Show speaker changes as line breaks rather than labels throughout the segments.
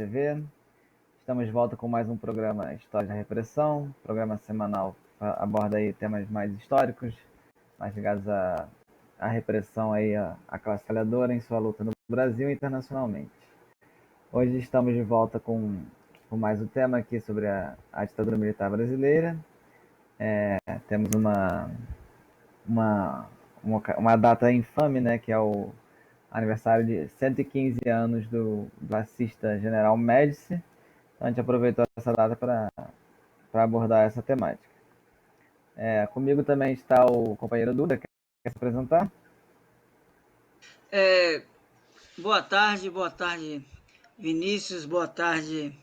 TV. Estamos de volta com mais um programa História da Repressão, programa semanal que aborda aí temas mais históricos, mais ligados à repressão aí, à classe trabalhadora em sua luta no Brasil e internacionalmente. Hoje estamos de volta com mais um tema aqui sobre a ditadura militar brasileira. Temos uma data infame, né, que é o aniversário de 115 anos do fascista General Médici. Então a gente aproveitou essa data para abordar essa temática. Comigo também está o companheiro Duda, que quer se apresentar?
Boa tarde, Vinícius, boa tarde,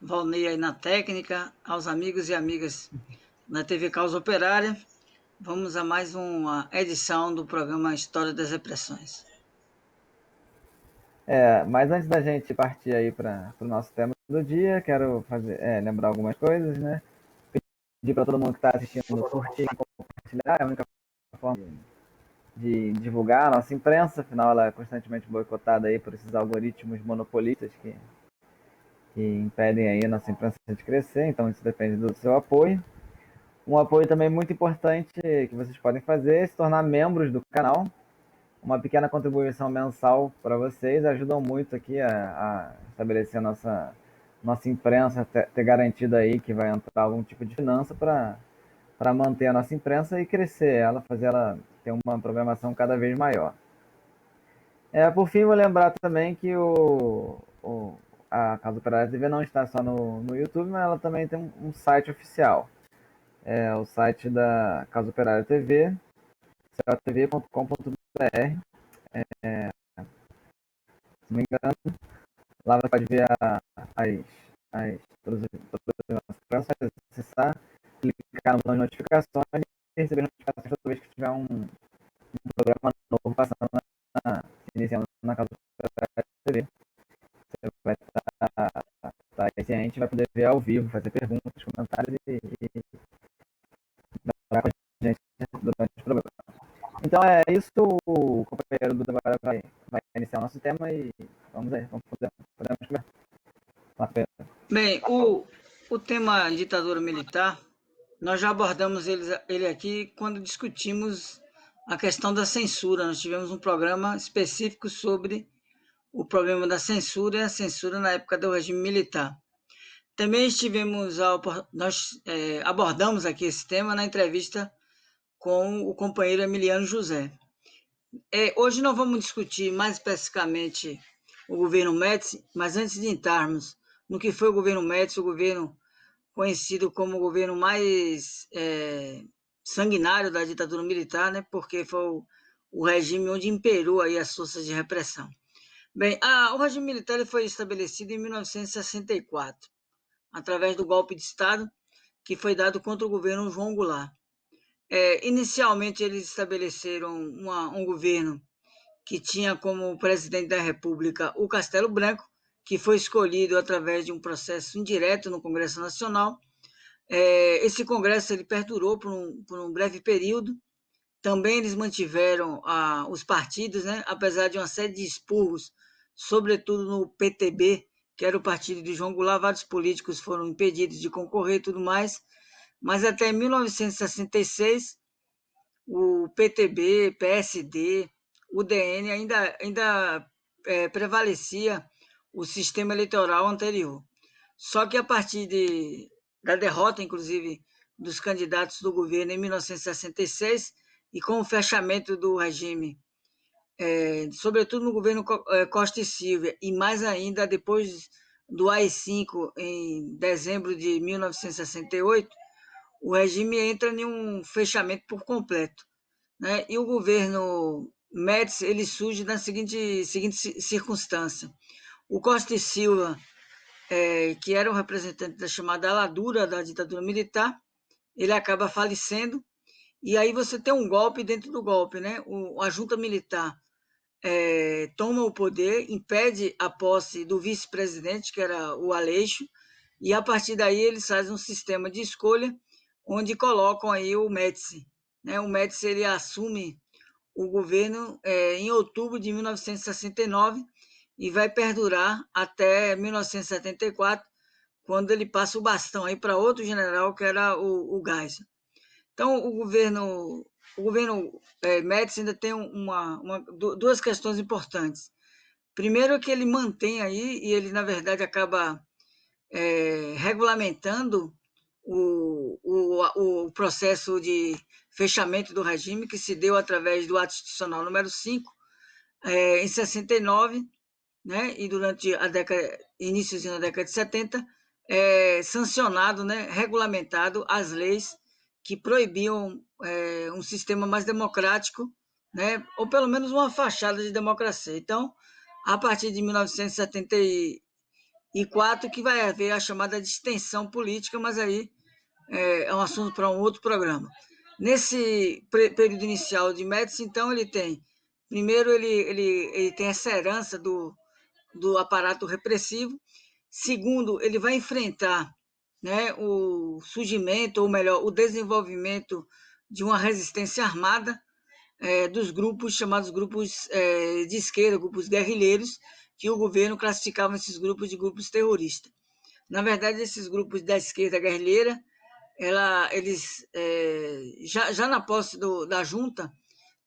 Valnei aí na técnica, aos amigos e amigas da TV Causa Operária. Vamos a mais uma edição do programa História das Repressões.
Mas antes da gente partir aí para o nosso tema do dia, quero lembrar algumas coisas, né? Pedir para todo mundo que está assistindo curtir e compartilhar, é a única forma de divulgar a nossa imprensa, afinal ela é constantemente boicotada aí por esses algoritmos monopolistas que impedem aí a nossa imprensa de crescer, então isso depende do seu apoio. Um apoio também muito importante que vocês podem fazer é se tornar membros do canal. Uma pequena contribuição mensal para vocês ajudam muito aqui a estabelecer nossa imprensa, ter garantido aí que vai entrar algum tipo de finança para manter a nossa imprensa e crescer ela, fazer ela ter uma programação cada vez maior. Por fim, vou lembrar também que a Casa Operária TV não está só no YouTube, mas ela também tem um site oficial. É o site da Casa Operária TV, cotv.com.br. Se não me engano, lá você pode ver todas as nossas transmissões, acessar, clicar no botão de notificações e receber notificações toda vez que tiver um programa novo passando iniciando na Casa Operária TV. Você vai estar ciente, vai poder ver ao vivo, fazer perguntas, comentários e falar com a gente durante o programa. Então é isso, o companheiro do agora vai iniciar o nosso tema e vamos podemos começar.
Bem, o tema ditadura militar, nós já abordamos ele aqui quando discutimos a questão da censura. Nós tivemos um programa específico sobre o problema da censura e a censura na época do regime militar. Também nós abordamos aqui esse tema na entrevista com o companheiro Emiliano José. Hoje nós vamos discutir mais especificamente o governo Médici, mas antes de entrarmos no que foi o governo Médici, o governo conhecido como o governo mais sanguinário da ditadura militar, né, porque foi o regime onde imperou aí as forças de repressão. Bem, o regime militar ele foi estabelecido em 1964, através do golpe de Estado que foi dado contra o governo João Goulart. Inicialmente, eles estabeleceram um governo que tinha como presidente da República o Castelo Branco, que foi escolhido através de um processo indireto no Congresso Nacional. Esse Congresso ele perdurou por um breve período. Também eles mantiveram os partidos, né? Apesar de uma série de expurgos, sobretudo no PTB, que era o partido de João Goulart, vários políticos foram impedidos de concorrer e tudo mais. Mas até 1966, o PTB, PSD, o DN ainda prevalecia o sistema eleitoral anterior. Só que a partir da derrota, inclusive, dos candidatos do governo em 1966, e com o fechamento do regime, sobretudo no governo Costa e Silva, e mais ainda depois do AI-5, em dezembro de 1968, o regime entra em um fechamento por completo, né? E o governo Médici ele surge na seguinte circunstância. O Costa e Silva, que era um representante da chamada aladura da ditadura militar, ele acaba falecendo, e aí você tem um golpe dentro do golpe, né? A junta militar toma o poder, impede a posse do vice-presidente, que era o Aleixo, e a partir daí eles fazem um sistema de escolha onde colocam aí o Médici, né? O Médici ele assume o governo em outubro de 1969 e vai perdurar até 1974, quando ele passa o bastão aí para outro general, que era o Geisel. Então, o governo Médici ainda tem duas questões importantes. Primeiro é que ele mantém aí, e ele, na verdade, acaba regulamentando o processo de fechamento do regime, que se deu através do ato institucional número 5, em 69, né, e durante a década, início da década de 70, sancionado, né, regulamentado as leis que proibiam um sistema mais democrático, né, ou pelo menos uma fachada de democracia. Então, a partir de 1974 que vai haver a chamada distensão política, mas aí é um assunto para um outro programa. Nesse período inicial de Médici, então, ele tem, primeiro, ele tem essa herança do aparato repressivo. Segundo, ele vai enfrentar, né, o surgimento, ou melhor, o desenvolvimento de uma resistência armada dos grupos chamados grupos de esquerda, grupos guerrilheiros, que o governo classificava esses grupos de grupos terroristas. Na verdade, esses grupos da esquerda guerrilheira, eles já na posse da junta,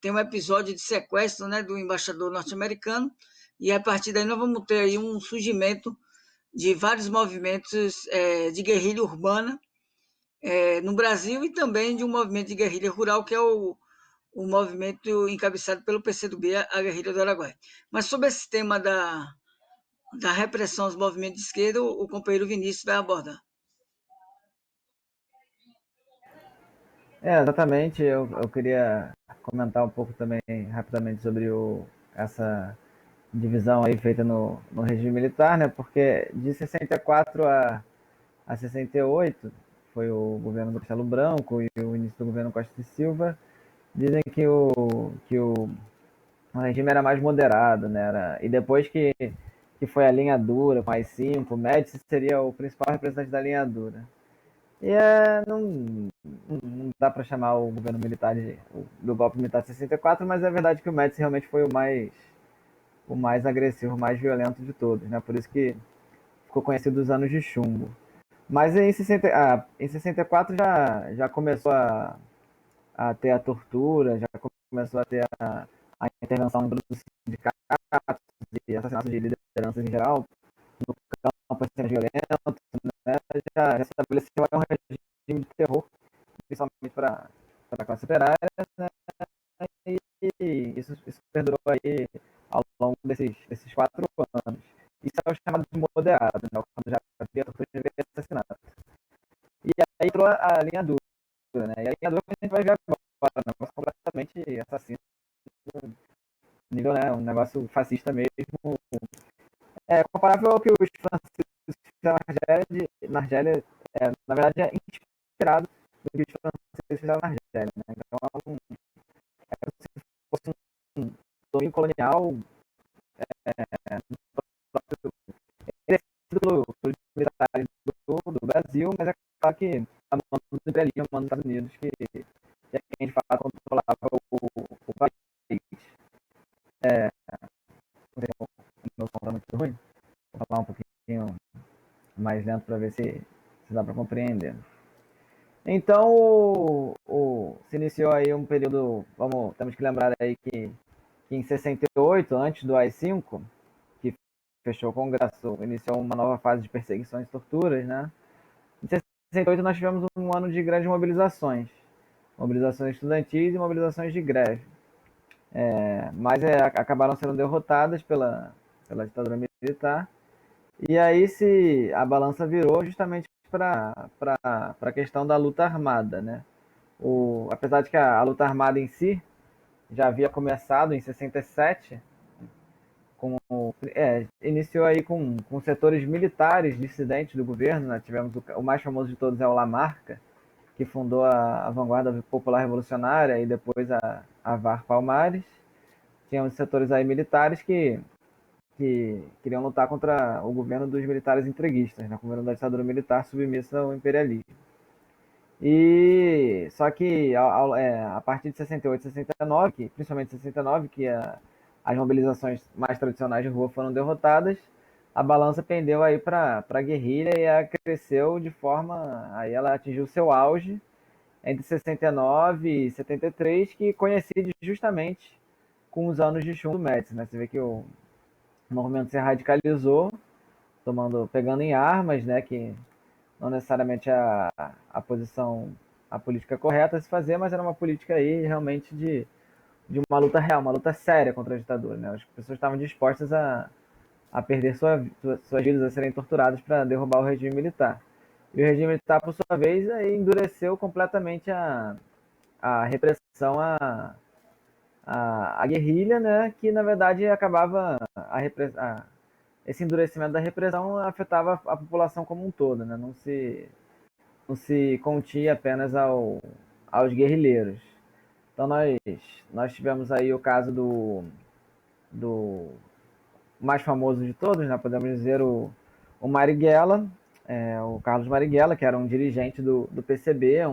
tem um episódio de sequestro, né, do embaixador norte-americano, e a partir daí nós vamos ter aí um surgimento de vários movimentos de guerrilha urbana no Brasil, e também de um movimento de guerrilha rural, que é o movimento encabeçado pelo PCdoB, a Guerrilha do Araguaia. Mas sobre esse tema da repressão aos movimentos de esquerda, o companheiro Vinícius vai abordar.
Exatamente. Eu queria comentar um pouco também, rapidamente, sobre essa divisão aí feita no regime militar, né? Porque de 64 a 68 foi o governo do Castelo Branco e o início do governo Costa e Silva. Dizem que o regime era mais moderado, né? E depois que foi a linha dura, com as 5, o Médici seria o principal representante da linha dura. E não dá para chamar o governo militar do golpe militar de 64, mas é verdade que o Médici realmente foi o mais agressivo, o mais violento de todos, né? Por isso que ficou conhecido os anos de chumbo. Mas em 64 já começou a ter a tortura, já começou a ter a intervenção dos sindicatos e assassinatos de lideranças em geral, no campo assim, violento, né? Já se estabeleceu um regime de terror, principalmente para a classe operária, né? E isso perdurou aí ao longo desses 4 anos. Isso é o chamado de moderado, né? Quando já havia tortura e assassinato. E aí entrou a linha dura, né? E a linha dura que a gente vai ver agora, né? Um negócio completamente assassino, nível, né? Um negócio fascista mesmo. Comparável ao que os franceses fizeram na Argélia, na verdade é inspirado do que os franceses fizeram na Argélia, né? Então é como se fosse um domínio colonial pelos militares do Brasil, mas é claro que a mão do imperialismo, a mão dos Estados Unidos, que é quem de fato controlava o país. O meu som está muito ruim, vou falar um pouquinho mais lento para ver se dá para compreender. Então, se iniciou aí um período, temos que lembrar aí que em 68, antes do AI-5, que fechou o Congresso, iniciou uma nova fase de perseguições e torturas, né? Em 68 nós tivemos um ano de grandes mobilizações estudantis e mobilizações de greve. Mas acabaram sendo derrotadas pela ditadura militar. E aí a balança virou justamente para a questão da luta armada, né? Apesar de que a luta armada em si já havia começado em 67, iniciou aí com setores militares dissidentes do governo, né? Tivemos o mais famoso de todos é o Lamarca, que fundou a Vanguarda Popular Revolucionária e depois a VAR Palmares. Tínhamos setores aí militares que queriam lutar contra o governo dos militares entreguistas, né? O governo da ditadura militar submissa ao imperialismo. Só que a partir de 68, 69, principalmente 69, que as mobilizações mais tradicionais de rua foram derrotadas, a balança pendeu aí para a guerrilha e ela cresceu de forma, aí ela atingiu seu auge entre 69 e 73, que coincide justamente com os anos de chumbo do Médici, né? Você vê que o movimento se radicalizou, pegando em armas, né? Que não necessariamente a posição, a política correta a se fazer, mas era uma política aí realmente de uma luta real, uma luta séria contra a ditadura, né? As pessoas estavam dispostas a perder suas vidas, a serem torturadas para derrubar o regime militar. E o regime militar, por sua vez, aí endureceu completamente a repressão à guerrilha, né? Que na verdade acabava esse endurecimento da repressão afetava a população como um todo, né? Não se continha apenas aos guerrilheiros. Então nós tivemos aí o caso do mais famoso de todos, né? Podemos dizer o Marighella, o Carlos Marighella, que era um dirigente do PCB,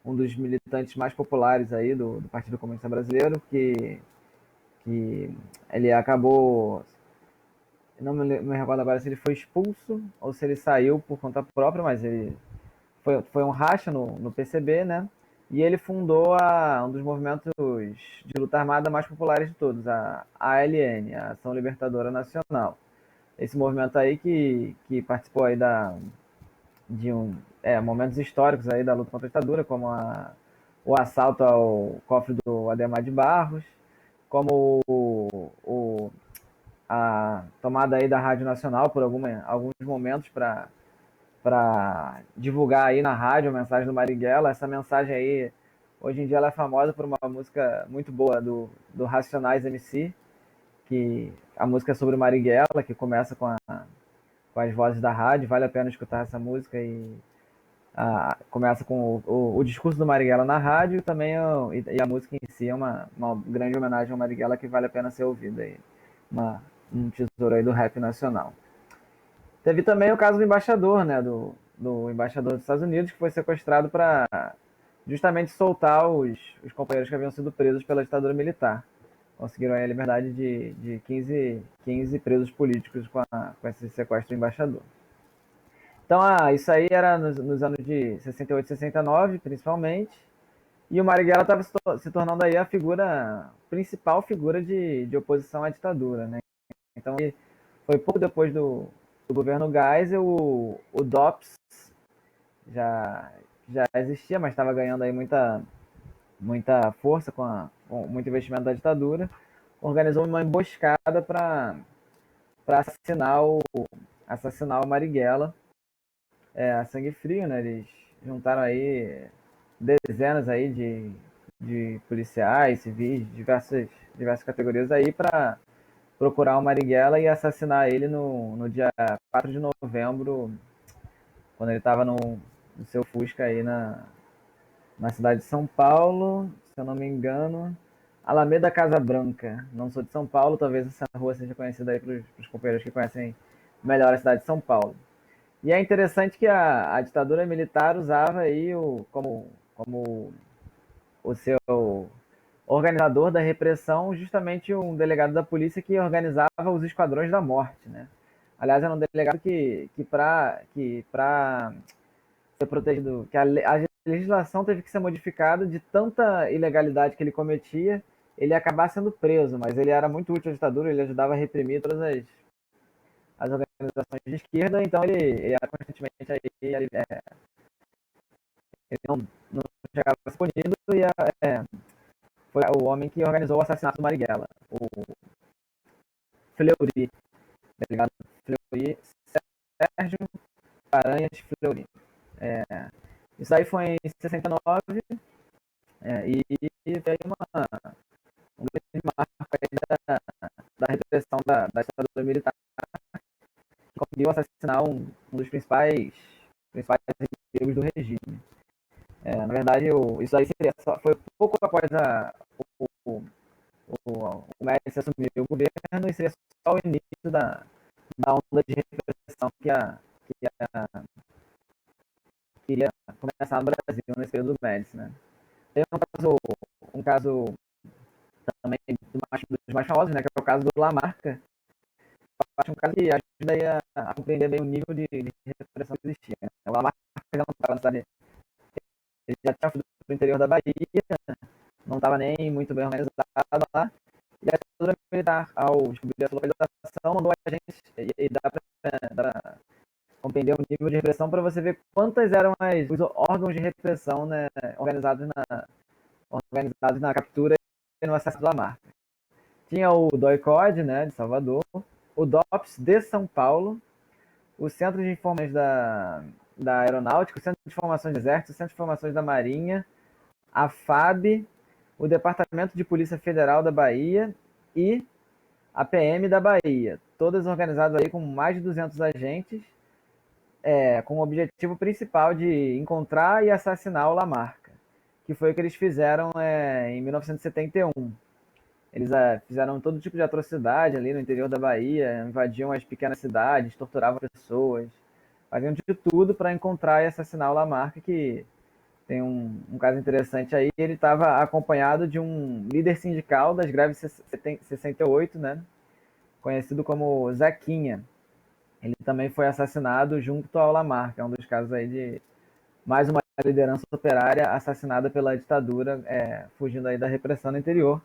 um dos militantes mais populares aí do Partido Comunista Brasileiro, que ele acabou, não me recordo agora se ele foi expulso ou se ele saiu por conta própria, mas ele foi um racha no PCB, né? E ele fundou um dos movimentos de luta armada mais populares de todos, a ALN, a Ação Libertadora Nacional. Esse movimento aí que participou aí momentos históricos aí da luta contra a ditadura, como o assalto ao cofre do Adhemar de Barros, como a tomada aí da Rádio Nacional por alguns momentos para divulgar aí na rádio a mensagem do Marighella. Essa mensagem aí, hoje em dia ela é famosa por uma música muito boa do Racionais MC, que a música é sobre o Marighella, que começa com as vozes da rádio, vale a pena escutar essa música e começa com o discurso do Marighella na rádio também e a música em si é uma grande homenagem ao Marighella que vale a pena ser ouvida aí. Um tesouro aí do rap nacional. Teve também o caso do embaixador, né, do embaixador dos Estados Unidos, que foi sequestrado para justamente soltar os companheiros que haviam sido presos pela ditadura militar. Conseguiram aí a liberdade de 15 presos políticos com esse sequestro do embaixador. Então, isso aí era nos anos de 68 e 69, principalmente. E o Marighella estava se tornando aí a principal figura de oposição à ditadura, né? Então, foi pouco depois do governo Geisel, o DOPS já, já existia, mas estava ganhando aí muita força com muito investimento da ditadura. Organizou uma emboscada para assassinar o Marighella, a sangue frio, né? Eles juntaram aí dezenas aí de policiais, civis, diversas categorias aí para procurar o Marighella e assassinar ele no dia 4 de novembro, quando ele estava no seu Fusca aí na cidade de São Paulo, se eu não me engano, Alameda Casa Branca. Não sou de São Paulo, talvez essa rua seja conhecida aí para os companheiros que conhecem melhor a cidade de São Paulo. E é interessante que a ditadura militar usava aí como o seu organizador da repressão justamente um delegado da polícia que organizava os esquadrões da morte, né? Aliás, era um delegado que para ser protegido, a legislação teve que ser modificada de tanta ilegalidade que ele cometia, ele ia acabar sendo preso, mas ele era muito útil à ditadura, ele ajudava a reprimir todas as organizações de esquerda, então ele era constantemente aí, ele não chegava a ser punido e foi o homem que organizou o assassinato do Marighella, o Fleury, delegado Fleury, Sérgio Paranhas Fleury. É, isso aí foi em 69 e veio um grande marco aí da repressão da ditadura militar, que conseguiu assassinar um dos principais inimigos do regime. Na verdade, isso aí foi pouco após o, o Médici assumir o governo e seria só o início da onda de repressão que iria começar no Brasil nesse período do Médici, né? Tem um caso também dos mais famosos, né, que é o caso do Lamarca. Acho um caso que ajuda aí a compreender bem o nível de repressão que existia. Né? O Lamarca já não estava na cidade, ele já tinha fugido para o interior da Bahia, não estava nem muito bem organizado lá, e a ditadura militar, ao descobrir essa localização, mandou agentes, e dá para compreender o nível de repressão para você ver quantas eram os órgãos de repressão, né, organizados na captura e no acesso do Lamarca. Tinha o DOI-CODE, né, de Salvador, o DOPS de São Paulo, o Centro de Informações da Aeronáutica, o Centro de Informações do Exército, o Centro de Informações da Marinha, a FAB, o Departamento de Polícia Federal da Bahia e a PM da Bahia, todas organizadas aí com mais de 200 agentes, com o objetivo principal de encontrar e assassinar o Lamarca, que foi o que eles fizeram em 1971. Eles fizeram todo tipo de atrocidade ali no interior da Bahia, invadiam as pequenas cidades, torturavam pessoas, faziam de tudo para encontrar e assassinar o Lamarca, que tem um caso interessante aí. Ele estava acompanhado de um líder sindical das greves 68, né, conhecido como Zequinha. Ele também foi assassinado junto ao Lamarca, é um dos casos aí de mais uma liderança operária assassinada pela ditadura, fugindo aí da repressão no interior.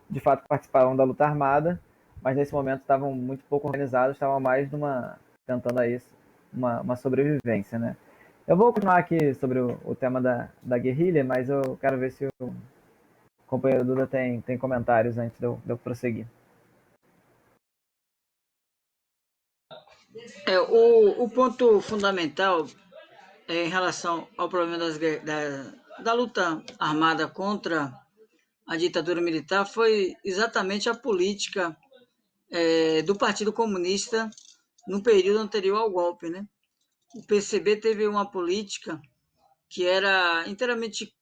De fato participavam da luta armada, mas nesse momento estavam muito pouco organizados, estavam mais tentando aí uma sobrevivência, né? Eu vou continuar aqui sobre o tema da guerrilha, mas eu quero ver se o companheiro Duda tem comentários antes de eu prosseguir.
O ponto fundamental em relação ao problema da luta armada contra a ditadura militar foi exatamente a política do Partido Comunista no período anterior ao golpe, né? O PCB teve uma política que era inteiramente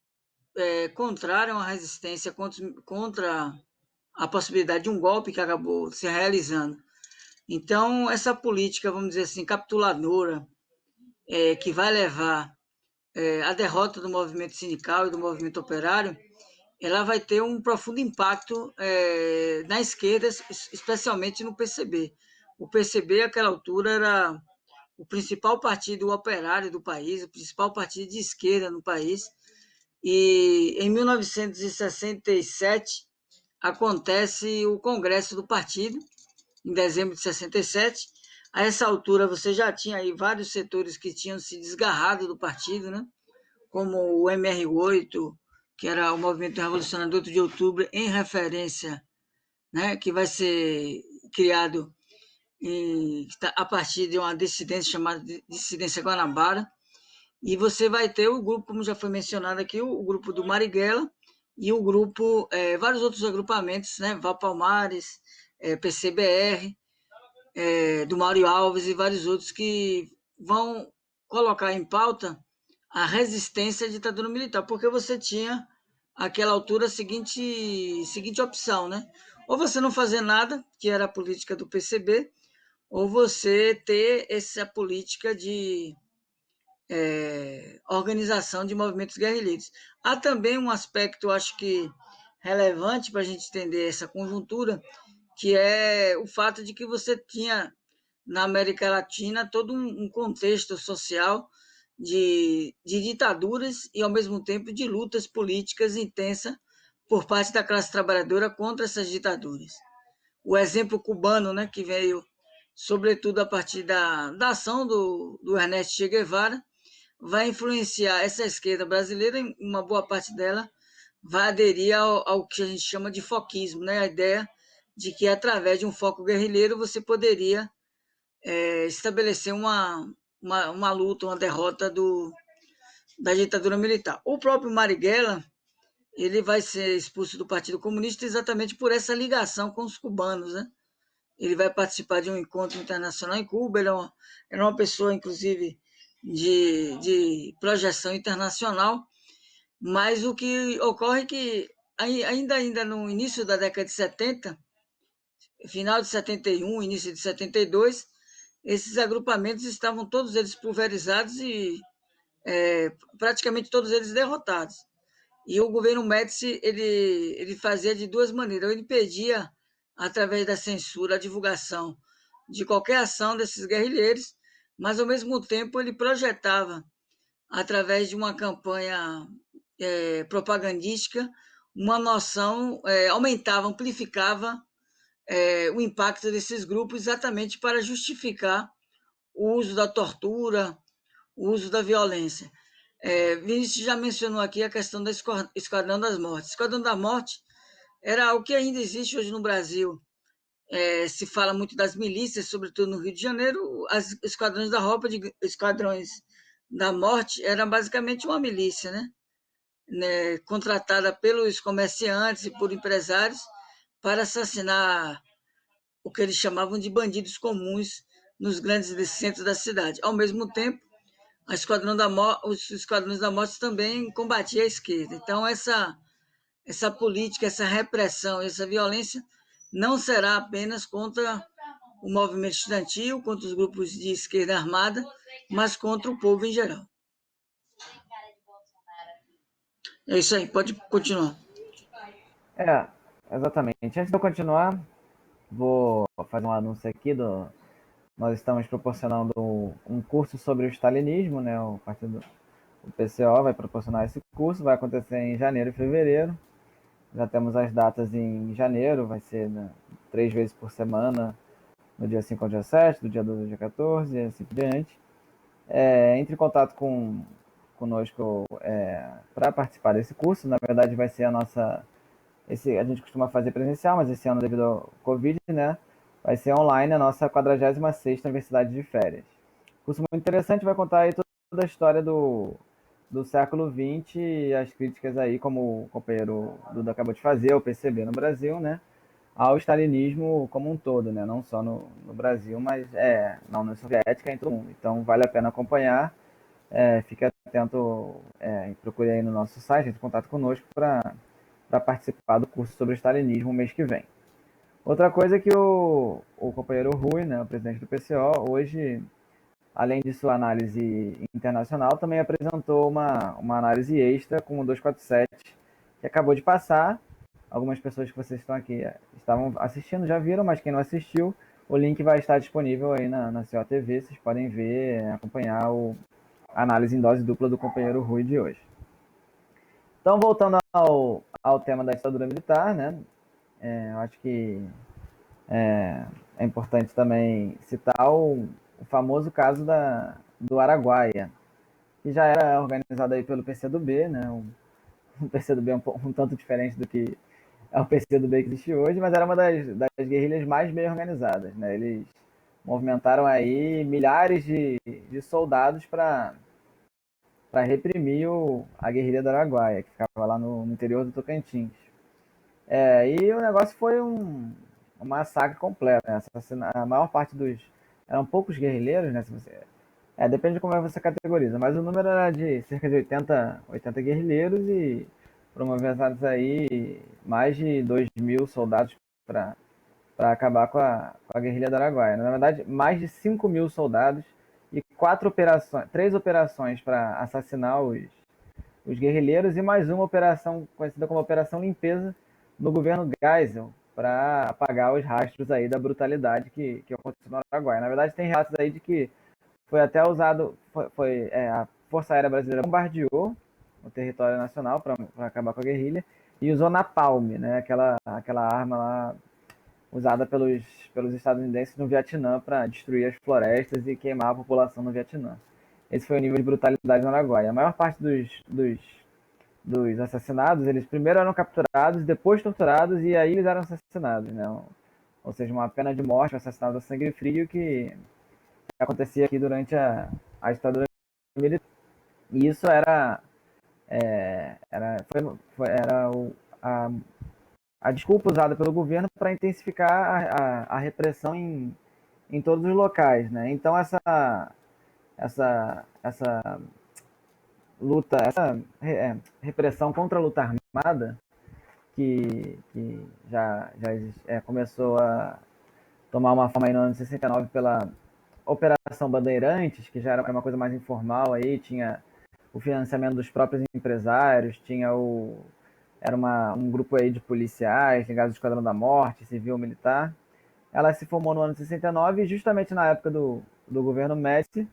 contrária a uma resistência contra a possibilidade de um golpe que acabou se realizando. Então, essa política, vamos dizer assim, capituladora, que vai levar à derrota do movimento sindical e do movimento operário, ela vai ter um profundo impacto na esquerda, especialmente no PCB. O PCB, àquela altura, era o principal partido operário do país, o principal partido de esquerda no país. E em 1967 acontece o congresso do partido, em dezembro de 67. A essa altura você já tinha aí vários setores que tinham se desgarrado do partido, né? Como o MR8, que era o Movimento Revolucionário do 8 de Outubro, em referência, né, que vai ser criado a partir de uma dissidência chamada Dissidência Guanabara. E você vai ter o grupo, como já foi mencionado aqui, o grupo do Marighella e o grupo, vários outros agrupamentos, né, Valpalmares, PCBR, do Mário Alves e vários outros que vão colocar em pauta a resistência à ditadura militar, porque você tinha, àquela altura, a seguinte opção, né? Ou você não fazer nada, que era a política do PCB, ou você ter essa política de organização de movimentos guerrilheiros. Há também um aspecto, acho que relevante para a gente entender essa conjuntura, que é o fato de que você tinha na América Latina todo um contexto social de ditaduras e, ao mesmo tempo, de lutas políticas intensas por parte da classe trabalhadora contra essas ditaduras. O exemplo cubano, né, que veio, sobretudo, a partir da ação do Ernesto Che Guevara, vai influenciar essa esquerda brasileira, uma boa parte dela vai aderir ao que a gente chama de foquismo, né? A ideia de que, através de um foco guerrilheiro, você poderia estabelecer uma luta, uma derrota da ditadura militar. O próprio Marighella, ele vai ser expulso do Partido Comunista exatamente por essa ligação com os cubanos, né? Ele vai participar de um encontro internacional em Cuba, ele era uma pessoa, inclusive, de projeção internacional, mas o que ocorre é que, ainda no início da década de 70, final de 71, início de 72, esses agrupamentos estavam todos eles pulverizados e praticamente todos eles derrotados. E o governo Médici, ele fazia de duas maneiras. Ou ele impedia, através da censura, a divulgação de qualquer ação desses guerrilheiros, mas, ao mesmo tempo, ele projetava, através de uma campanha propagandística, uma noção, aumentava, amplificava o impacto desses grupos exatamente para justificar o uso da tortura, o uso da violência. Vinícius já mencionou aqui a questão do Esquadrão das Mortes. Esquadrão da Morte era algo que ainda existe hoje no Brasil. Se fala muito das milícias, sobretudo no Rio de Janeiro. As esquadrões da roupa, de esquadrões da morte, era basicamente uma milícia, né? Contratada pelos comerciantes e por empresários para assassinar o que eles chamavam de bandidos comuns nos grandes centros da cidade. Ao mesmo tempo, os esquadrões da morte também combatiam a esquerda. Então, essa política, essa repressão, essa violência não será apenas contra o movimento estudantil, contra os grupos de esquerda armada, mas contra o povo em geral. É isso aí, pode continuar.
É, exatamente. Antes de eu continuar, vou fazer um anúncio aqui nós estamos proporcionando um curso sobre o stalinismo, né? O partido, o PCO vai proporcionar esse curso, vai acontecer em janeiro e fevereiro. Já temos as datas em janeiro, vai ser, né, 3 vezes por semana, no dia 5 ao dia 7, do dia 12 ao dia 14, e assim por diante. Entre em contato conosco para participar desse curso. Na verdade, vai ser a gente costuma fazer presencial, mas esse ano, devido ao Covid, né, vai ser online a nossa 46ª Universidade de Férias. Curso muito interessante, vai contar aí toda a história do século XX e as críticas aí, como o companheiro Duda acabou de fazer, ao PCB no Brasil, né, ao stalinismo como um todo, né, não só no Brasil, mas na União Soviética e em todo mundo. Então vale a pena acompanhar, fique atento, procure aí no nosso site, entre em contato conosco para participar do curso sobre o stalinismo mês que vem. Outra coisa é que o companheiro Rui, né, o presidente do PCO, hoje, além de sua análise internacional, também apresentou uma análise extra com o 247, que acabou de passar. Algumas pessoas que vocês estão aqui estavam assistindo, já viram, mas quem não assistiu, o link vai estar disponível aí na COTV, vocês podem ver, acompanhar a análise em dose dupla do companheiro Rui de hoje. Então, voltando ao tema da ditadura militar, né? Eu acho que é importante também citar o famoso caso do Araguaia, que já era organizado aí pelo PCdoB, né? Um PCdoB um tanto diferente do que é o PCdoB que existe hoje, mas era uma das guerrilhas mais bem organizadas, né? Eles movimentaram aí milhares de soldados para reprimir a guerrilha do Araguaia, que ficava lá no interior do Tocantins. E o negócio foi um massacre completo, né? A maior parte eram poucos guerrilheiros, né? Depende de como você categoriza, mas o número era de cerca de 80 guerrilheiros e promovemos aí mais de 2.000 soldados para acabar com a guerrilha do Araguaia. Na verdade, mais de 5.000 soldados e 3 operações para assassinar os guerrilheiros e mais uma operação conhecida como Operação Limpeza no governo Geisel para apagar os rastros aí da brutalidade que aconteceu no Araguaia. Na verdade, tem relatos aí de que foi até usado, a Força Aérea Brasileira bombardeou o território nacional para acabar com a guerrilha e usou napalm, né, aquela arma lá usada pelos estadunidenses no Vietnã para destruir as florestas e queimar a população no Vietnã. Esse foi o nível de brutalidade no Araguaia. A maior parte dos assassinados, eles primeiro eram capturados, depois torturados e aí eles eram assassinados, né? Ou seja, uma pena de morte, um assassinato a sangue frio que acontecia aqui durante a ditadura militar. E isso a desculpa usada pelo governo para intensificar a repressão em todos os locais, né? Então essa luta, essa repressão contra a luta armada que já começou a tomar uma forma aí no ano de 69 pela Operação Bandeirantes, que já era uma coisa mais informal aí, tinha o financiamento dos próprios empresários, era um grupo aí de policiais ligados ao Esquadrão da Morte, civil, militar. Ela se formou no ano de 69 e justamente na época do governo Médici,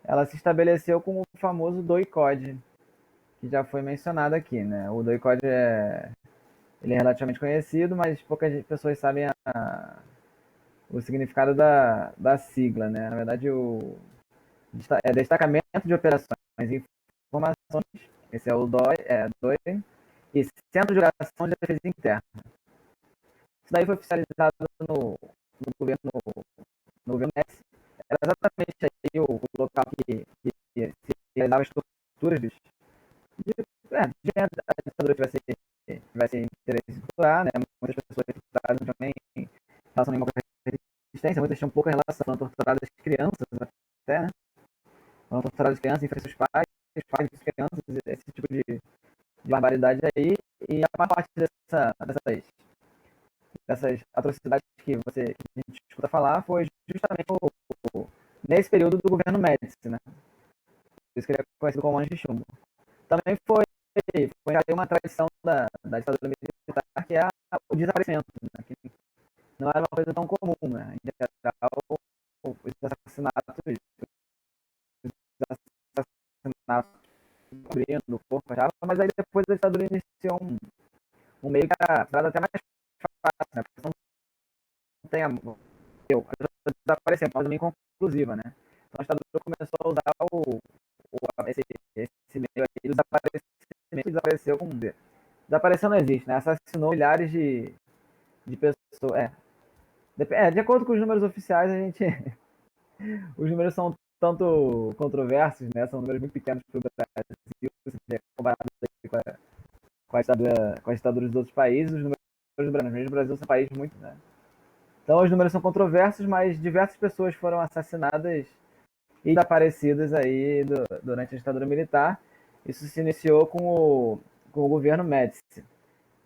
ela se estabeleceu com o famoso DOI-CODE, que já foi mencionado aqui, né? O DOI-CODE ele é relativamente conhecido, mas poucas pessoas sabem o significado da sigla, né? Na verdade, é Destacamento de Operações e Informações, esse é o DOI, e Centro de Operação de Defesa Interna. Isso daí foi oficializado no governo, no governo Médici. Era exatamente aí o local que se realizava as torturas de a ditadura tivesse interesse em torturar, né? Muitas pessoas torturadas não tinham nem relação nenhuma com a resistência, muitas tinham pouca relação, foram torturadas crianças até, né? Foram torturadas crianças em frente aos pais de crianças, esse tipo de barbaridade aí, e a maior parte dessas atrocidades que a gente escuta falar foi justamente nesse período do governo Médici, né? Por isso que ele é conhecido como Anjo de Chumbo. Também foi uma tradição da ditadura militar, que é o desaparecimento, né? Que não era uma coisa tão comum, né? Em geral, os assassinatos cobrindo o corpo, mas aí depois a ditadura iniciou um meio que era até mais fácil, né? Porque não tem desaparecendo, mas também conclusiva, né? Então a ditadura começou a usar esse meio aí do desaparecimento, que desapareceu como desapareceu não existe, né? Assassinou milhares de pessoas. De acordo com os números oficiais, os números são tanto controversos, né? São números muito pequenos para o Brasil, comparado com a ditadura dos outros países. Os números do Brasil são um país muito, né? Então os números são controversos, mas diversas pessoas foram assassinadas e desaparecidas aí durante a ditadura militar. Isso se iniciou com o governo Médici.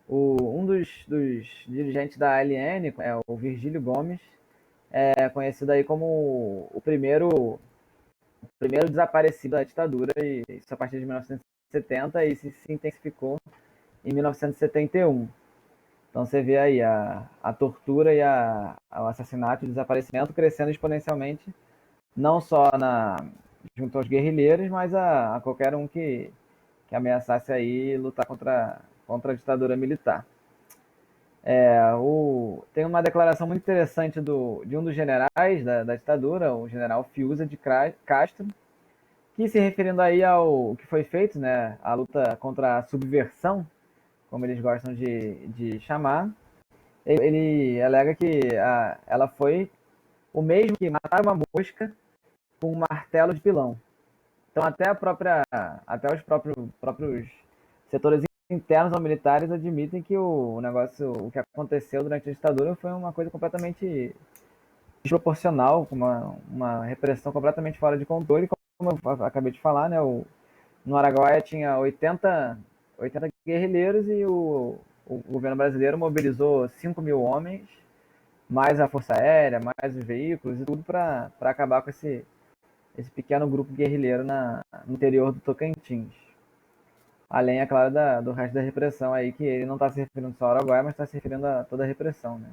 Um dos dirigentes da ALN é o Virgílio Gomes, é conhecido aí como o primeiro desaparecido da ditadura, e isso a partir de 1970, e se intensificou em 1971. Então você vê aí a tortura e o assassinato e o desaparecimento crescendo exponencialmente, não só junto aos guerrilheiros, mas a qualquer um que ameaçasse aí lutar contra a ditadura militar. Tem uma declaração muito interessante de um dos generais da ditadura, o general Fiuza de Castro, que se referindo aí ao que foi feito, né, a luta contra a subversão, como eles gostam de chamar, ele alega que ela foi o mesmo que matar uma mosca com um martelo de pilão. Então até os próprios setores internos ou militares admitem que o que aconteceu durante a ditadura foi uma coisa completamente desproporcional, com uma repressão completamente fora de controle. Como eu acabei de falar, né, no Araguaia tinha 80 guerrilheiros e o governo brasileiro mobilizou 5 mil homens, mais a Força Aérea, mais os veículos e tudo para acabar com esse pequeno grupo guerrilheiro no interior do Tocantins. Além, é claro, do resto da repressão aí, que ele não está se referindo só ao Araguaia, mas está se referindo a toda a repressão, né?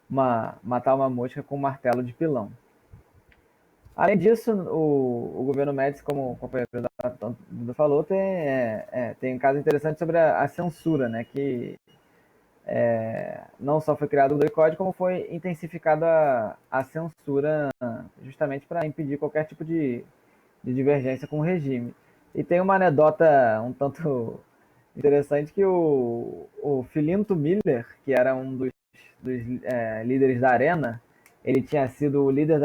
Matar uma mosca com um martelo de pilão. Além disso, o governo Médici, como o companheiro da falou, tem um caso interessante sobre a censura, né? Que não só foi criado o boicote, como foi intensificada a censura justamente para impedir qualquer tipo de divergência com o regime. E tem uma anedota um tanto interessante que o Filinto Miller, que era um dos líderes da Arena, ele tinha sido o líder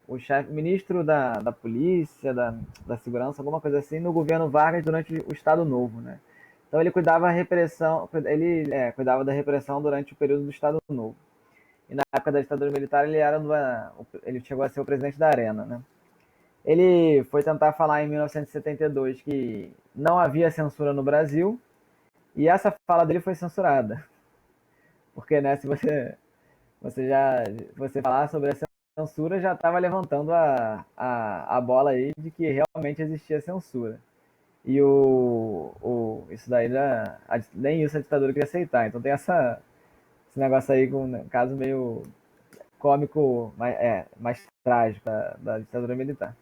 o chefe ministro da polícia, da segurança, alguma coisa assim, no governo Vargas durante o Estado Novo, né? Então ele cuidava da repressão durante o período do Estado Novo. E na época da ditadura militar ele chegou a ser o presidente da Arena, né? Ele foi tentar falar em 1972 que não havia censura no Brasil, e essa fala dele foi censurada. Porque, né, se você falar sobre a censura, já estava levantando a bola aí de que realmente existia censura. E isso daí, nem isso a ditadura queria aceitar. Então tem esse negócio aí com um caso meio cômico, mais trágico da ditadura militar.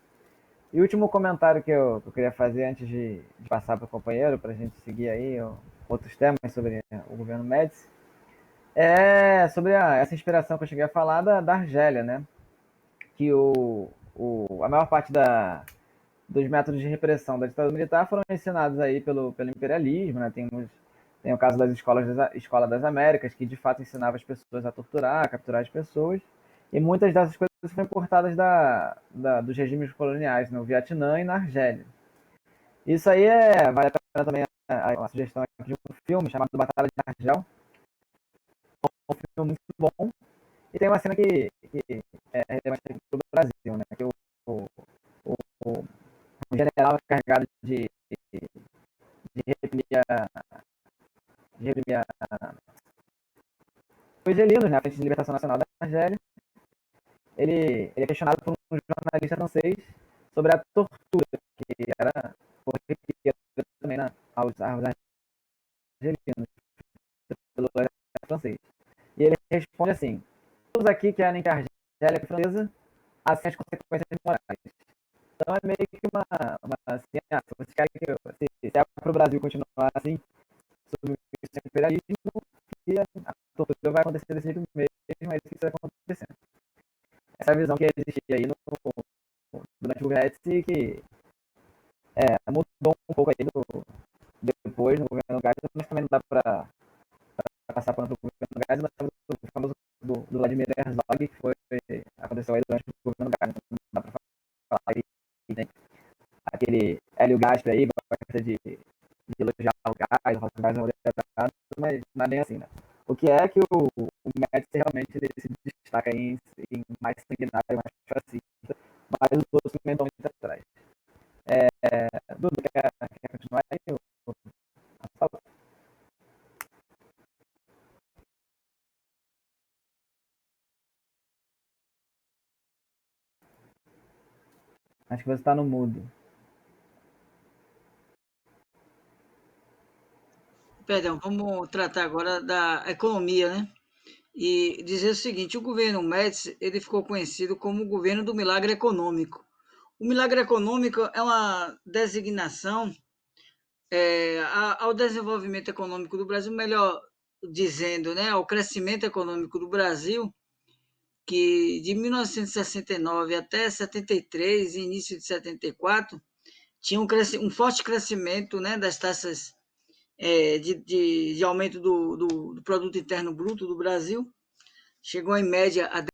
E o último comentário que eu queria fazer antes de passar para o companheiro, para a gente seguir aí outros temas sobre o governo Médici, é sobre essa inspiração que eu cheguei a falar da Argélia, né? Que a maior parte dos métodos de repressão da ditadura militar foram ensinados aí pelo imperialismo, né? Tem o caso das Escola das Américas, que de fato ensinava as pessoas a torturar, a capturar as pessoas, e muitas dessas coisas foram importadas dos regimes coloniais no Vietnã e na Argélia. Isso aí vale a pena também a sugestão de um filme chamado Batalha de Argel, um filme muito bom, e tem uma cena que é relevante para o Brasil, né? Que o, o general encarregado de reprimir, os argelinos, né, a Frente de Libertação Nacional da Argélia, ele é questionado por um jornalista francês sobre a tortura que era corriqueira também aos argelinos pelo exército francês. E ele responde assim: todos aqui querem que a Argélia fique francesa, assim as consequências morais. Então é meio que assim, se vocês querem se é para o Brasil continuar assim, sob o imperialismo, que a tortura vai acontecer desse jeito mesmo, é isso que está acontecendo. Essa é a visão que existia aí durante o Médici, que mudou um pouco aí depois no governo Geisel, mas também não dá para passar pano para o governo Geisel. Nós temos o famoso do Vladimir Herzog, que aconteceu aí durante o governo Geisel, não dá para falar aí, tem aquele Hélio Gaspar aí, gosta de elogiar o Geisel, falar que o Geisel é moderado, mas não é bem assim, né? O que é que o Médici realmente se destaca em mais sanguinário, mais fascista, mas os outros também estão muito atrás. Dudu, quer continuar aí? Acho que você está no mudo.
Perdão, vamos tratar agora da economia, né? E dizer o seguinte: o governo Médici ele ficou conhecido como o governo do milagre econômico. O milagre econômico é uma designação ao desenvolvimento econômico do Brasil, melhor dizendo, né, ao crescimento econômico do Brasil, que de 1969 até 73 e início de 74 tinha um forte crescimento, né, das taxas de aumento do produto interno bruto do Brasil. Chegou em média a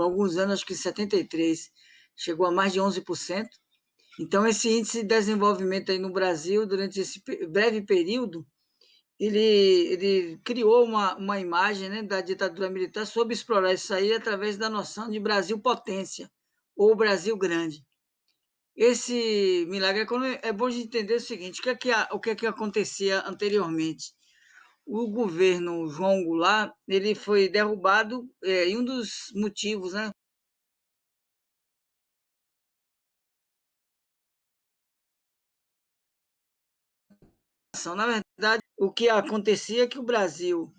alguns anos, acho que 73, chegou a mais de 11%. Então, esse índice de desenvolvimento aí no Brasil, durante esse breve período, ele criou uma imagem, né, da ditadura militar, soube explorar isso aí através da noção de Brasil potência, ou Brasil grande. Esse milagre econômico é bom de entender o seguinte: o que é que acontecia anteriormente? O governo João Goulart ele foi derrubado, e um dos motivos, né? Na verdade, o que acontecia é que o Brasil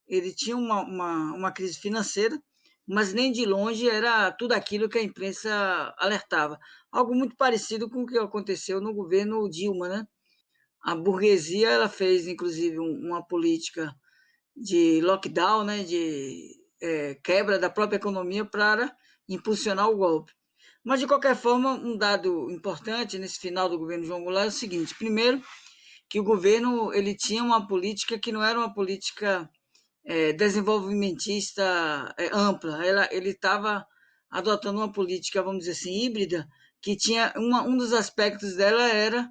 ele tinha uma crise financeira, mas nem de longe era tudo aquilo que a imprensa alertava. Algo muito parecido com o que aconteceu no governo Dilma, né? A burguesia ela fez, inclusive, uma política de lockdown, né? De quebra da própria economia para impulsionar o golpe. Mas, de qualquer forma, um dado importante nesse final do governo João Goulart é o seguinte: primeiro, que o governo ele tinha uma política que não era uma política desenvolvimentista ampla. Ele estava adotando uma política, vamos dizer assim, híbrida, que tinha um dos aspectos dela era,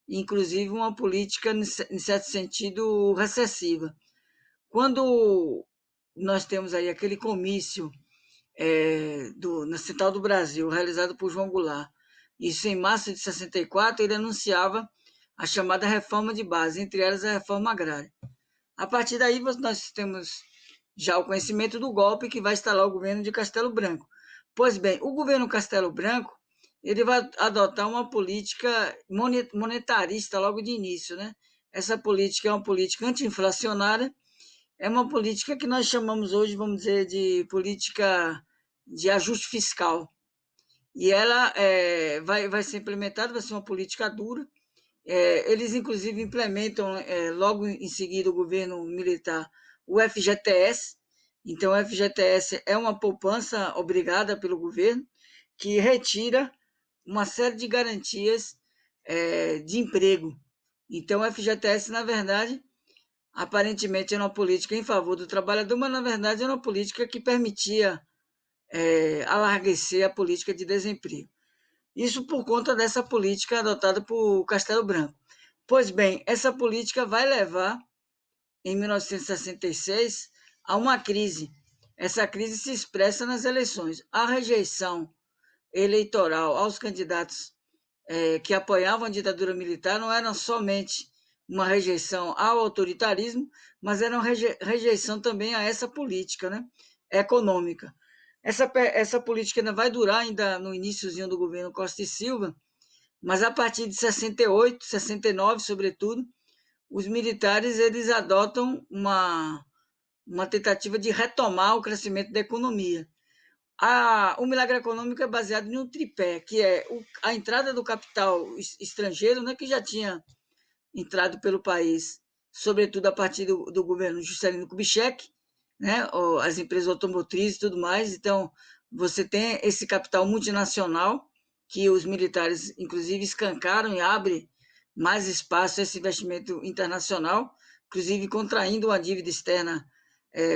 inclusive, uma política, em certo sentido, recessiva. Quando nós temos aí aquele comício na Central do Brasil, realizado por João Goulart, isso em março de 64, ele anunciava a chamada reforma de base, entre elas a reforma agrária. A partir daí, nós temos já o conhecimento do golpe que vai instalar o governo de Castelo Branco. Pois bem, o governo Castelo Branco ele vai adotar uma política monetarista logo de início, né? Essa política é uma política anti-inflacionária, é uma política que nós chamamos hoje, vamos dizer, de política de ajuste fiscal. E ela vai ser implementada, vai ser uma política dura. Eles, inclusive, implementam, logo em seguida, o governo militar, o FGTS. Então, o FGTS é uma poupança obrigada pelo governo, que retira uma série de garantias de emprego. Então, o FGTS, na verdade, aparentemente era uma política em favor do trabalhador, mas, na verdade, era uma política que permitia alarguecer a política de desemprego. Isso por conta dessa política adotada por Castelo Branco. Pois bem, essa política vai levar, em 1966, a uma crise. Essa crise se expressa nas eleições. A rejeição eleitoral aos candidatos que apoiavam a ditadura militar não era somente uma rejeição ao autoritarismo, mas era uma rejeição também a essa política, né, econômica. Essa política ainda vai durar ainda no iníciozinho do governo Costa e Silva, mas a partir de 68, 69, sobretudo, os militares eles adotam uma tentativa de retomar o crescimento da economia. O milagre econômico é baseado em um tripé, que é a entrada do capital estrangeiro, né, que já tinha entrado pelo país, sobretudo a partir do governo Juscelino Kubitschek, né, as empresas automotrizes e tudo mais. Então, você tem esse capital multinacional que os militares, inclusive, escancaram e abre mais espaço a esse investimento internacional, inclusive contraindo uma dívida externa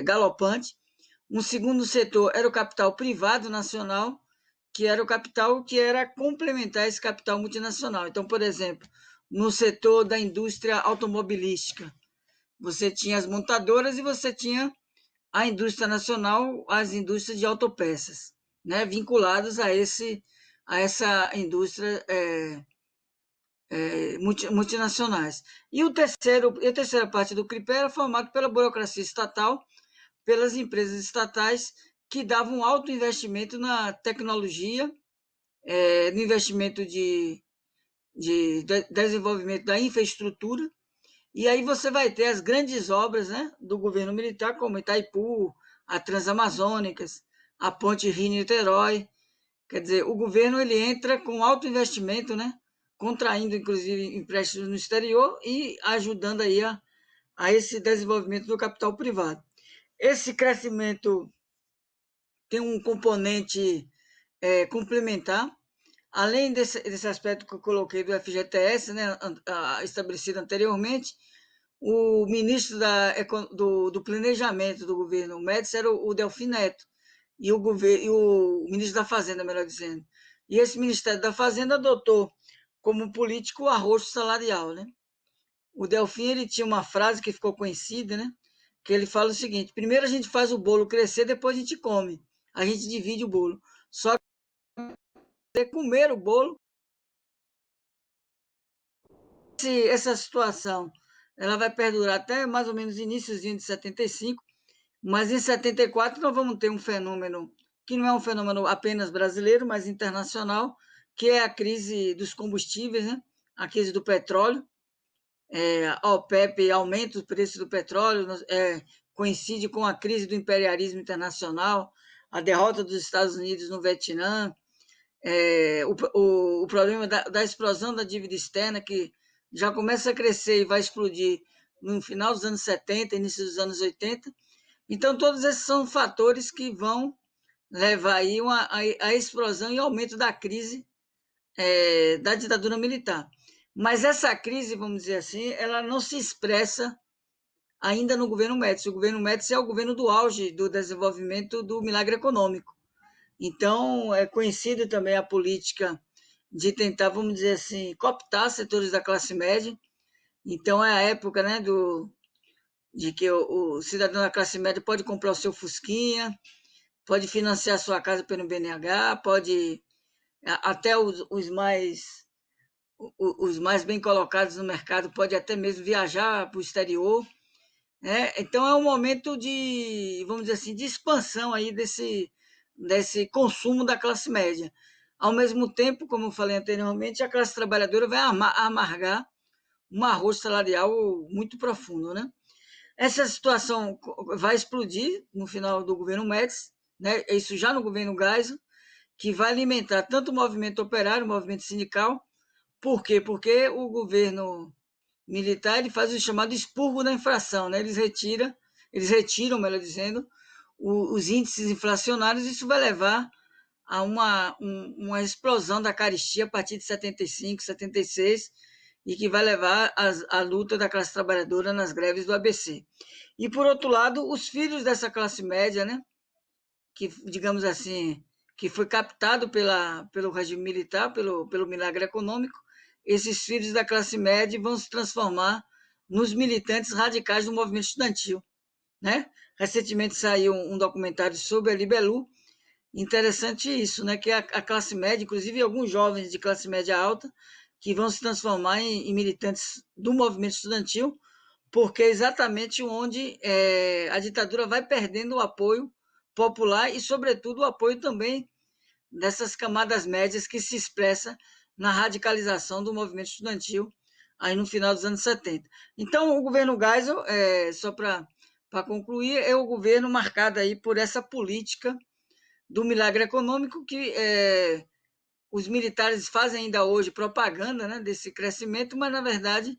galopante. Um segundo setor era o capital privado nacional, que era o capital que era complementar esse capital multinacional. Então, por exemplo, no setor da indústria automobilística, você tinha as montadoras e você tinha a indústria nacional, as indústrias de autopeças, né, vinculadas a essa indústria multinacionais. E a terceira parte do CRIPE era formado pela burocracia estatal, pelas empresas estatais que davam alto investimento na tecnologia, no investimento de desenvolvimento da infraestrutura. E aí você vai ter as grandes obras, né, do governo militar, como Itaipu, a Transamazônicas, a Ponte Rio-Niterói. Quer dizer, o governo ele entra com alto investimento, né, contraindo, inclusive, empréstimos no exterior e ajudando aí a esse desenvolvimento do capital privado. Esse crescimento tem um componente complementar, além desse aspecto que eu coloquei do FGTS, né, estabelecido anteriormente. O ministro do Planejamento do governo Médici era o Delfim Neto, e o ministro da Fazenda, melhor dizendo. E esse Ministério da Fazenda adotou como político o arrocho salarial, né? O Delfim ele tinha uma frase que ficou conhecida, né? Que ele fala o seguinte: primeiro a gente faz o bolo crescer, depois a gente come. A gente divide o bolo. Só que comer o bolo, essa situação ela vai perdurar até mais ou menos iníciozinho de 75, mas em 74 nós vamos ter um fenômeno que não é um fenômeno apenas brasileiro, mas internacional, que é a crise dos combustíveis, né? A crise do petróleo. A OPEP aumenta o preço do petróleo, coincide com a crise do imperialismo internacional, a derrota dos Estados Unidos no Vietnã, o problema da explosão da dívida externa, que já começa a crescer e vai explodir no final dos anos 70, início dos anos 80. Então, todos esses são fatores que vão levar aí a explosão e aumento da crise da ditadura militar. Mas essa crise, vamos dizer assim, ela não se expressa ainda no governo Médici. O governo Médici é o governo do auge do desenvolvimento do milagre econômico. Então, é conhecido também a política de tentar, vamos dizer assim, cooptar setores da classe média. Então, é a época, né, de que o cidadão da classe média pode comprar o seu fusquinha, pode financiar a sua casa pelo BNH, pode até os mais bem colocados no mercado pode até mesmo viajar para o exterior. Então é um momento de, vamos dizer assim, de expansão aí desse consumo da classe média. Ao mesmo tempo, como eu falei anteriormente, a classe trabalhadora vai amargar um arroz salarial muito profundo, né? Essa situação vai explodir no final do governo Médici, né? Isso já no governo Geisel, que vai alimentar tanto o movimento operário, o movimento sindical. Por quê? Porque o governo militar ele faz o chamado expurgo da inflação, né? Eles retiram, melhor dizendo, os índices inflacionários. Isso vai levar a uma explosão da caristia a partir de 75, 76, e que vai levar a luta da classe trabalhadora nas greves do ABC. E, por outro lado, os filhos dessa classe média, né, que, digamos assim, que foi captado pelo regime militar, pelo milagre econômico, esses filhos da classe média vão se transformar nos militantes radicais do movimento estudantil. Né? Recentemente saiu um documentário sobre a Libelu. Interessante isso, né? Que a classe média, inclusive alguns jovens de classe média alta, que vão se transformar em militantes do movimento estudantil, porque é exatamente onde a ditadura vai perdendo o apoio popular e, sobretudo, o apoio também dessas camadas médias que se expressa na radicalização do movimento estudantil aí no final dos anos 70. Então, o governo Geisel, só para concluir, é o governo marcado aí por essa política do milagre econômico que os militares fazem ainda hoje propaganda, né, desse crescimento, mas, na verdade,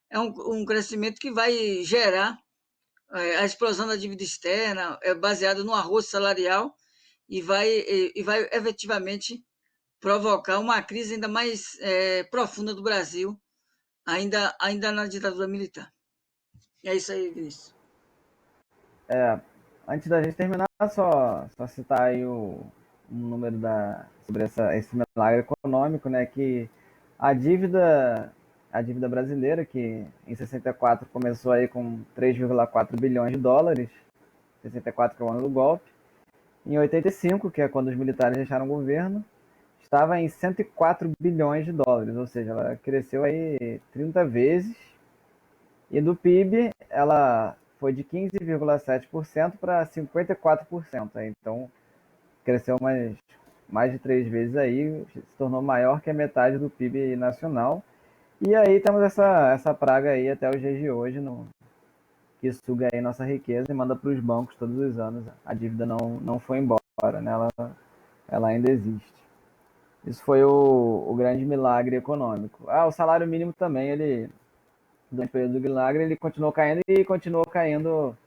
é um crescimento que vai gerar a explosão da dívida externa, baseado no arroz salarial, e vai efetivamente provocar uma crise ainda mais profunda do Brasil, ainda na ditadura militar. É isso aí, Vinícius.
Antes da gente terminar, só citar aí um número sobre esse milagre econômico, né? Que a dívida, a dívida brasileira, que em 64 começou aí com 3,4 bilhões de dólares, 64 que é o ano do golpe, em 85, que é quando os militares deixaram o governo, estava em 104 bilhões de dólares, ou seja, ela cresceu aí 30 vezes, e do PIB ela foi de 15,7% para 54%. Então cresceu mais de 3 vezes aí, se tornou maior que a metade do PIB nacional. E aí temos essa praga aí até os dias de hoje, que suga aí nossa riqueza e manda para os bancos todos os anos. A dívida não foi embora, né? Ela ainda existe. Isso foi o grande milagre econômico. O salário mínimo também, durante o período do milagre, ele continuou caindo e continuou caindo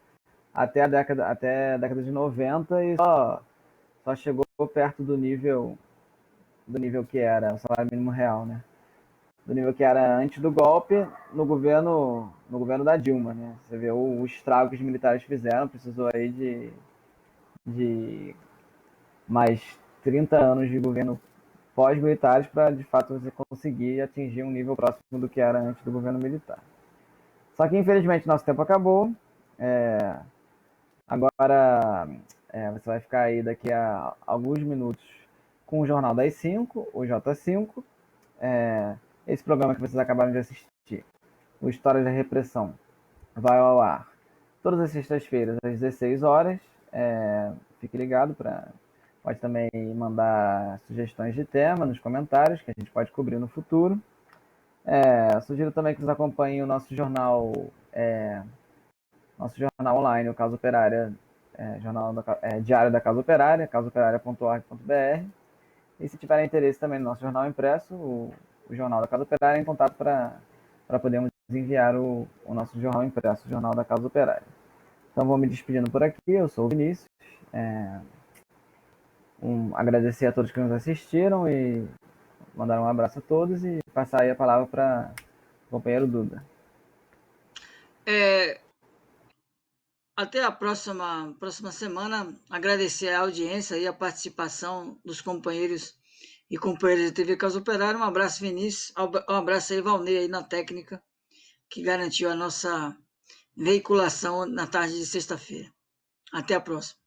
até a década de 90 e só chegou perto do nível que era o salário mínimo real, né? Do nível que era antes do golpe no governo da Dilma, né? Você vê o estrago que os militares fizeram, precisou aí de mais 30 anos de governo pós-militares para de fato você conseguir atingir um nível próximo do que era antes do governo militar. Só que infelizmente nosso tempo acabou. Agora você vai ficar aí daqui a alguns minutos com o Jornal das 5, o J5. Esse programa que vocês acabaram de assistir, o História da Repressão, vai ao ar todas as sextas-feiras às 16 horas. Fique ligado pode também mandar sugestões de tema nos comentários que a gente pode cobrir no futuro. Sugiro também que vocês acompanhem o nosso jornal online, o Casa Operária, Diário da Casa Operária, casaoperária.org.br. E se tiverem interesse também no nosso jornal impresso, o Jornal da Casa Operária, em contato para podermos enviar o nosso jornal impresso, o Jornal da Casa Operária. Então vou me despedindo por aqui, eu sou o Vinícius. Agradecer a todos que nos assistiram e mandar um abraço a todos e passar aí a palavra para o companheiro Duda.
Até a próxima semana. Agradecer a audiência e a participação dos companheiros e companheiras da TV Casa Operária. Um abraço, Vinícius. Um abraço aí, Valnei, aí na técnica, que garantiu a nossa veiculação na tarde de sexta-feira. Até a próxima.